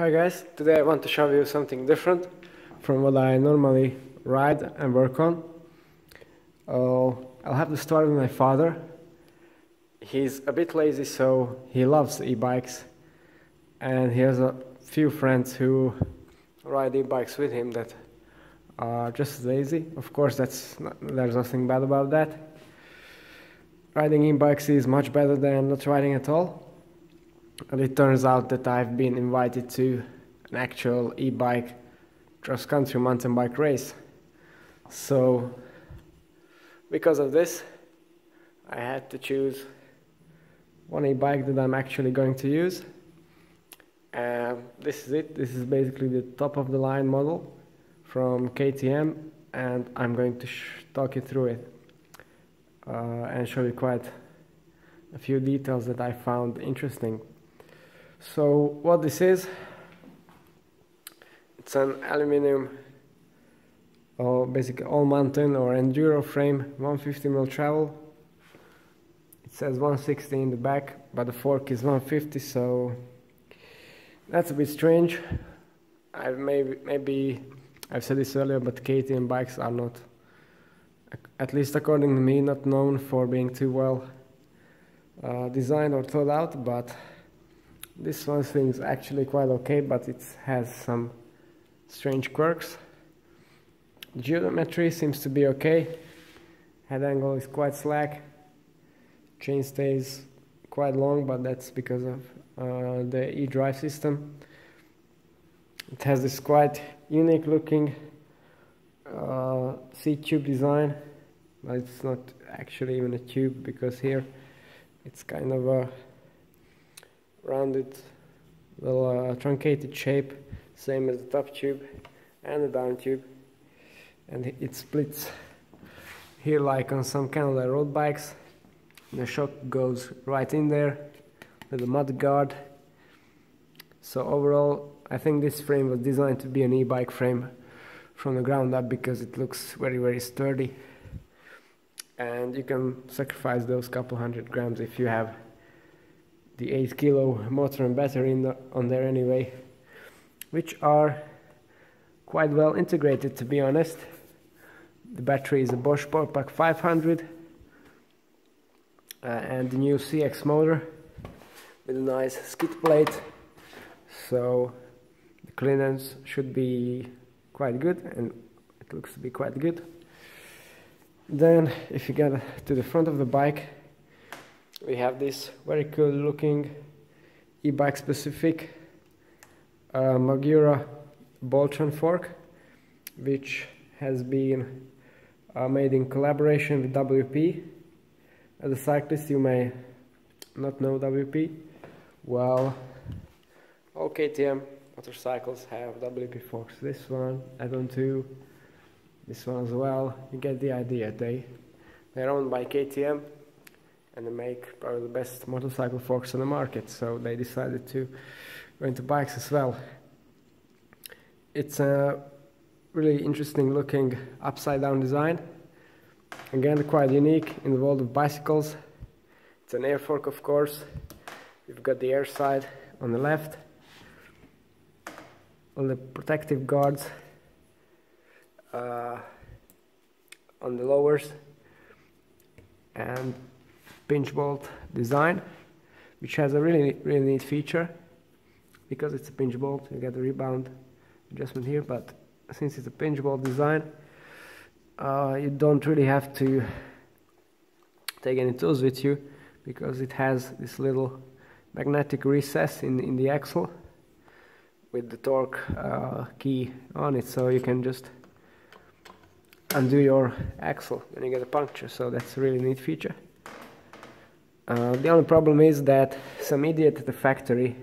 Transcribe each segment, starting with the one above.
Hi guys, today I want to show you something different from what I normally ride and work on. I'll have to start with my father. He's a bit lazy, so he loves e-bikes, and he has a few friends who ride e-bikes with him that are just lazy. Of course, there's nothing bad about that. Riding e-bikes is much better than not riding at all. And it turns out that I've been invited to an actual e-bike cross-country mountain bike race. So, because of this, I had to choose one e-bike that I'm actually going to use. This is it. This is basically the top-of-the-line model from KTM, and I'm going to talk you through it and show you quite a few details that I found interesting. So what this is, it's an aluminum or basically all mountain or enduro frame, 150mm travel. It says 160 in the back, but the fork is 150, so that's a bit strange. Maybe I've said this earlier, but KTM bikes are not, at least according to me, not known for being too well designed or thought out, but this one seems actually quite okay, but it has some strange quirks. Geometry seems to be okay. Head angle is quite slack. Chain stays quite long, but that's because of the e-drive system. It has this quite unique looking seat tube design, but it's not actually even a tube, because here it's kind of a rounded little truncated shape, same as the top tube and the down tube, and it splits here like on some kind of road bikes. The shock goes right in there with a mud guard. So overall, I think this frame was designed to be an e-bike frame from the ground up, because it looks very sturdy, and you can sacrifice those couple 100 grams if you have the 8 kg motor and battery on there anyway, which are quite well integrated, to be honest. The battery is a Bosch PowerPack 500 and the new CX motor with a nice skid plate, so the clearance should be quite good, and it looks to be quite good. Then if you get to the front of the bike, we have this very cool looking e-bike specific Magura Boltron fork, which has been made in collaboration with WP. As a cyclist, you may not know WP. Well, all KTM motorcycles have WP forks. This one, I don't too. This one as well. You get the idea. They're owned by KTM, and they make probably the best motorcycle forks on the market, so they decided to go into bikes as well. It's a really interesting looking upside down design, again quite unique in the world of bicycles. It's an air fork, of course. You've got the air side on the left, on the protective guards on the lowers, and pinch bolt design, which has a really neat feature. Because it's a pinch bolt, you get the rebound adjustment here, but since it's a pinch bolt design, you don't really have to take any tools with you, because it has this little magnetic recess in the axle with the torque key on it, so you can just undo your axle when you get a puncture. So that's a really neat feature. The only problem is that some idiot at the factory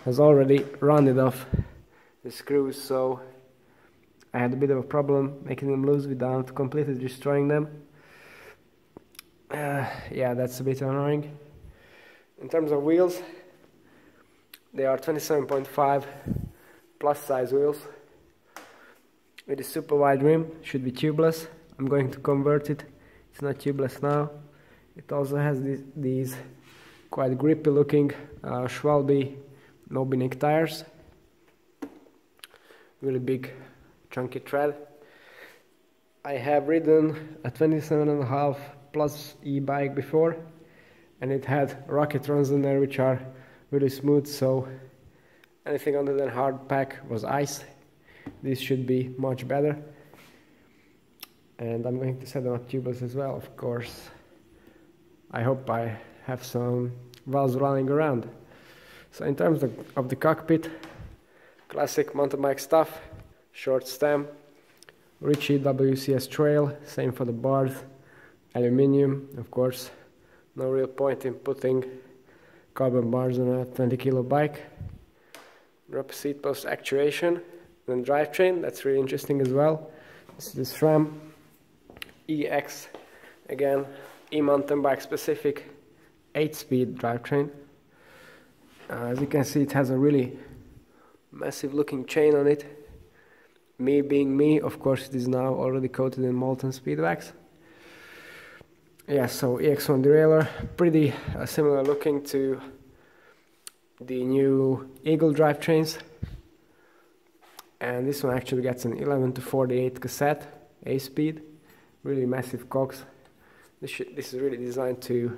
has already rounded off the screws, so I had a bit of a problem making them loose without completely destroying them. Yeah, that's a bit annoying. In terms of wheels, they are 27.5 plus size wheels with a super wide rim. Should be tubeless. I'm going to convert it. It's not tubeless now. It also has these quite grippy looking Schwalbe no-binnick tires. really big chunky tread. I have ridden a 27.5 plus e-bike before, and it had rocket runs in there which are really smooth, so anything other than hard pack was ice. This should be much better. And I'm going to set them up tubeless as well, of course. I hope I have some valves running around. So in terms of the cockpit, classic mountain bike stuff, short stem, Ritchie WCS trail, same for the bars, aluminium, of course. No real point in putting carbon bars on a 20 kilo bike. Drop seat post actuation, then drivetrain, that's really interesting as well. This is the SRAM EX, again, e-mountain bike specific 8-speed drivetrain. As you can see, it has a really massive looking chain on it. Me being me, of course, it is now already coated in molten speed wax. Yeah, so EX1 derailleur, pretty similar looking to the new Eagle drivetrains. And this one actually gets an 11 to 48 cassette, A-speed, really massive cogs. This is really designed to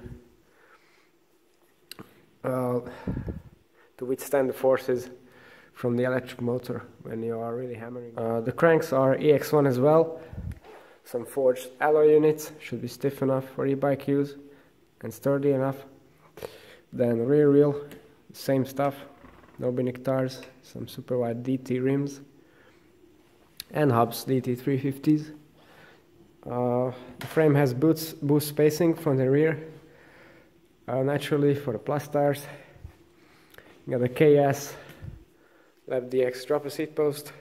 withstand the forces from the electric motor when you are really hammering. The cranks are EX1 as well. Some forged alloy units, should be stiff enough for e-bike use and sturdy enough. Then rear wheel, same stuff, no binnick tires, some super wide DT rims, and hubs, DT 350s. The frame has boost spacing front and rear, naturally for the plus tires. You got a KS left DX dropper seat post,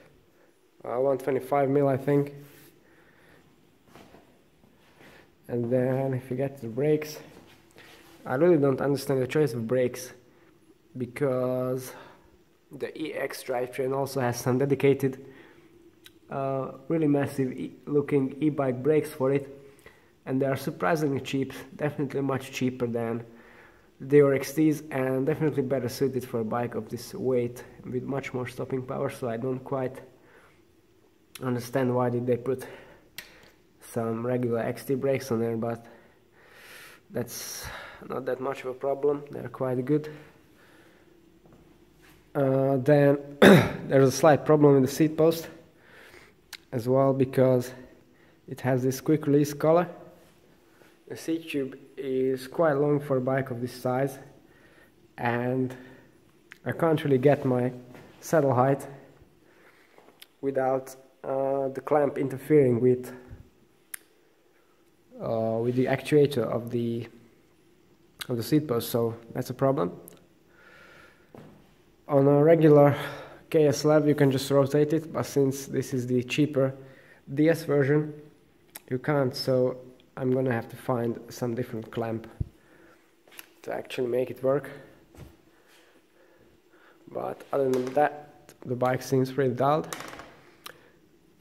125mm I think. And then if you get to the brakes, I really don't understand the choice of brakes, because the EX drivetrain also has some dedicated really massive looking e-bike brakes for it, and they are surprisingly cheap, definitely much cheaper than the XTs, and definitely better suited for a bike of this weight with much more stopping power. So I don't quite understand why did they put some regular XT brakes on there, but that's not that much of a problem, they're quite good. Then there's a slight problem with the seat post as well, because it has this quick release collar. The seat tube is quite long for a bike of this size, and I can't really get my saddle height without the clamp interfering with the actuator of the seat post, so that's a problem. On a regular KS slab you can just rotate it, but since this is the cheaper DS version you can't, so I'm gonna have to find some different clamp to actually make it work. But other than that, the bike seems pretty dulled.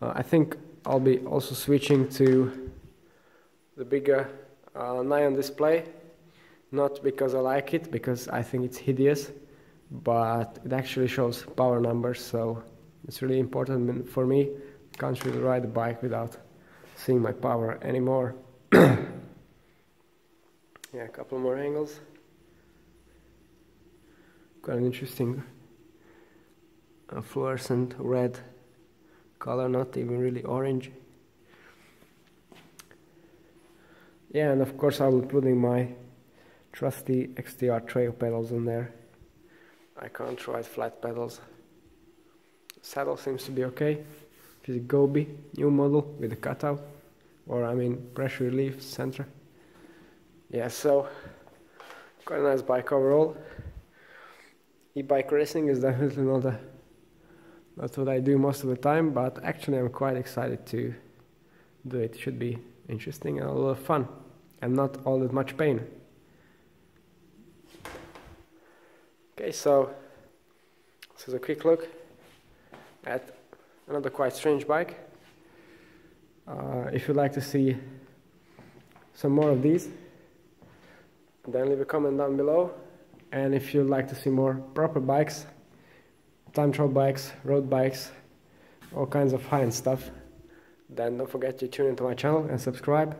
I think I'll be also switching to the bigger Neon display, not because I like it, because I think it's hideous, but it actually shows power numbers, so it's really important for me. I can't really ride the bike without seeing my power anymore. Yeah, a couple more angles. Quite an interesting fluorescent red color, not even really orange. Yeah, and of course I will be putting my trusty XTR trail pedals in there. I can't ride flat pedals. Saddle seems to be okay. This is a Gobi new model with a cutout, or I mean pressure relief center. Yeah, so quite a nice bike overall. E-bike racing is definitely not what I do most of the time, but actually I'm quite excited to do it. It should be interesting and a lot of fun, and not all that much pain. Okay, so this is a quick look at another quite strange bike. If you'd like to see some more of these, then leave a comment down below. And if you'd like to see more proper bikes, time trial bikes, road bikes, all kinds of high-end stuff, then don't forget to tune into my channel and subscribe.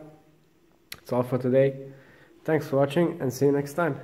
That's all for today. Thanks for watching and see you next time.